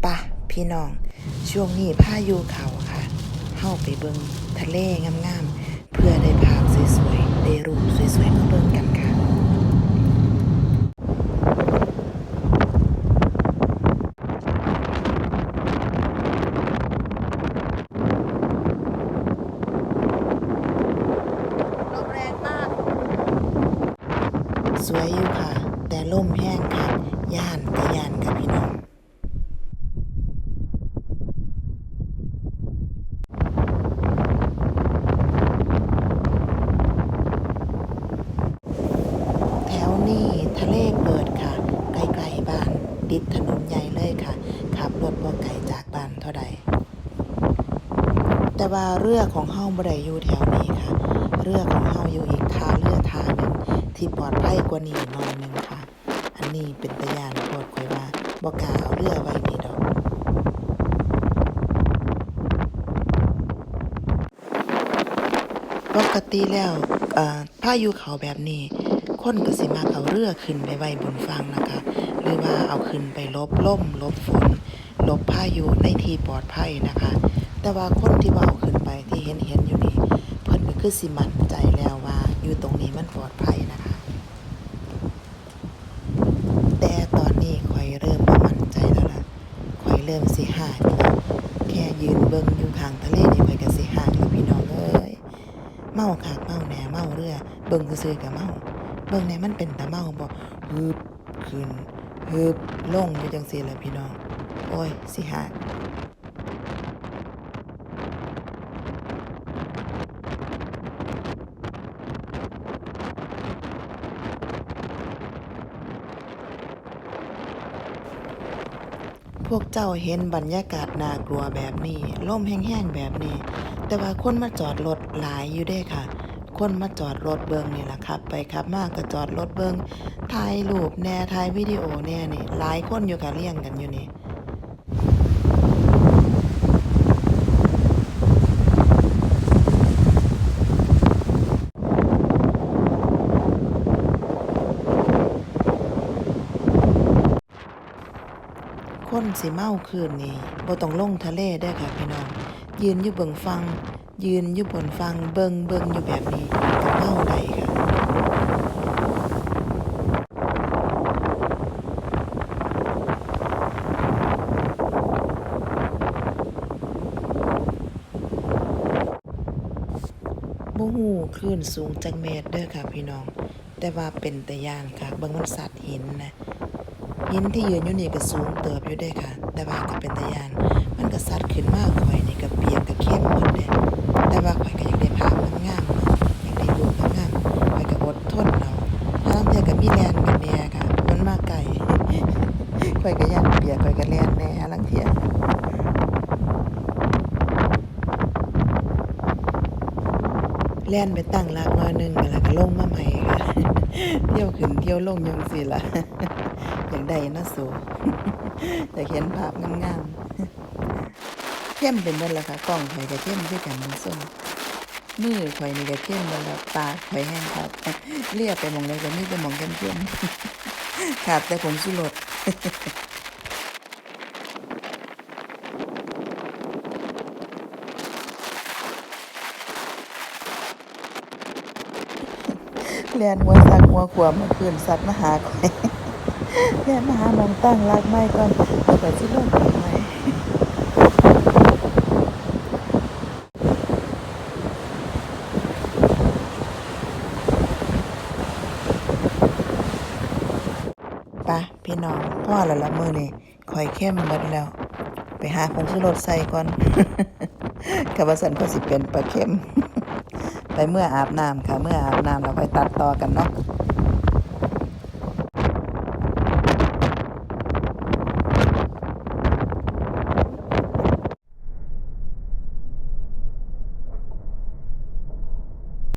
ปะพี่น้องช่วงนี้พายุเข้าค่ะเฮาไปเบิ่งทะเลงามๆเพื่อได้ภาพสวยๆได้รูปสวยๆมาเบิ่งกันค่ะลมแรงมากสวยอยู่ค่ะแต่ลมแห้งค่ะย่านก็ย่านค่ะพี่น้องแถวนี้ทะเลเปิดค่ะใกล้ๆบ้านติดถนนใหญ่เลยค่ะขับรถบ่ไกลจากบ้านเท่าใด แต่ว่าเรือของเฮาบ่ได้อยู่แถวนี้ค่ะเรือของเฮาอยู่อีกท่าเรือท่าหนึ่งที่ปลอดภัยกว่านี้หน่อยหนึ่งค่ะอันนี้เป็นตาย้านโพดข้อยว่าบ่กล้าเอาเรือไว้นี่ดอกปกติแล้วพายุเข้าแบบนี้คนก็สิมักเอาเรือขึ้นไปไว้บนฝั่งนะคะหรือว่าเอาขึ้นไปหลบลมหลบฝนหลบพายุในที่ปลอดภัยนะคะแต่ว่าคนที่บ่เอาขึ้นไปที่เห็นอยู่นี่เพิ่นก็คือสิมั่นใจแล้วว่าอยู่ตรงนี้มันปลอดภัยนะคะแต่ตอนนี้ข้อยเริ่มบ่มั่นใจแล้วล่ะข้อยเริ่มสิฮ้ากแล้วแค่ยืนเบิ่งอยู่ข้างทะเลนี่ข้อยก็สิฮ้ากแล้วพี่น้องเอ้ย เมาคักเมาแหน่เมาเรือเบิ่งซื่อๆก็เมาเบิ่งแหน่มันเป็นตาเมาบ่ฮึบขึ้นฮึบลงอยู่จังซี่แหละพี่น้องโอ้ยสิหากพวกเจ้าเห็นบรรยากาศน่ากลัวแบบนี้ลมแห้งๆแบบนี้แต่ว่าคนมาจอดรถหลายอยู่เด้ค่ะคนมาจอดรถเบิ่งนี่ล่ะครับไปขับมาก็จอดรถเบิ่งถ่ายรูปแหน่ถ่ายวิดีโอแหน่นี่หลายคนอยู่ค่ะเรียงกันอยู่นี่ คนสิเมาคืนนี้บ่ต้องลงทะเลเด้อค่ะพี่น้องยืนอยู่เบิ่งฟังยืนอยู่บนฟังเบิ่งอยู่แบบนี้ก็เมาได้ค่ะบ่ฮู้คลื่นสูงจักเมตรเด้อค่ะพี่น้องแต่ว่าเป็นตาย้านค่ะเบิ่งมันสัตว์หินนะหินที่ยืนอยู่นี่ก็สูงเติบอยู่เด้อค่ะแต่ว่าก็เป็นตาย้านมันก็สัดขึ้นมาข้อยนี่ก็เปียกก็เข้มหมดเด้แต่ว่าข้อยก็อยากได้ภาพงามๆเนาะอยากได้รูปงามๆข้อยก็อดทนเอาห่าลางเทื่อก็มีแล่นกันแหน่ค่ะมันมาไกล ข้อยก็ย้านเปียกข้อยก็แล่นแหน่ห่าลางเที่ยแล่นไปตั้งหลักหน่อยหนึ่งก็แล้วก็ลงมาใหม่ค่ะเที่ยวขึ้นเที่ยวลงอยู่จั่งซี้ล่ะอยากได้นะสูอยากเห็นภาพงามๆเข้มเป็นเบิดล่ะค่ะกล้องข้อยก็เข้มคือกันเบิ่งทรงมือข้อยนี่ก็เข้มเบิดแล้วปากข้อยแฮ่งคักเลียไปหม้องใดก็มีแต่หม้องเข้มๆขาดแต่ผงชูรส แล่นหัวซักหัวขวมเมื่อคืนสัตว์มาหาข้อยแล่นมาหาหม้องตั้งหลักใหม่ก่อนแล้วก็สิลงไปใหม่ไปพี่น้องพอแล้วล่ะมื้อนี้ข้อยเข้มเบิดแล้วไปหาผงชูรสใส่ก่อนก็ว่าซั้นก็สิเป็นปลาเค็มไปเมื่ออาบน้ำค่ะเมื่ออาบน้ำแล้วค่อยตัดต่อกันเนาะ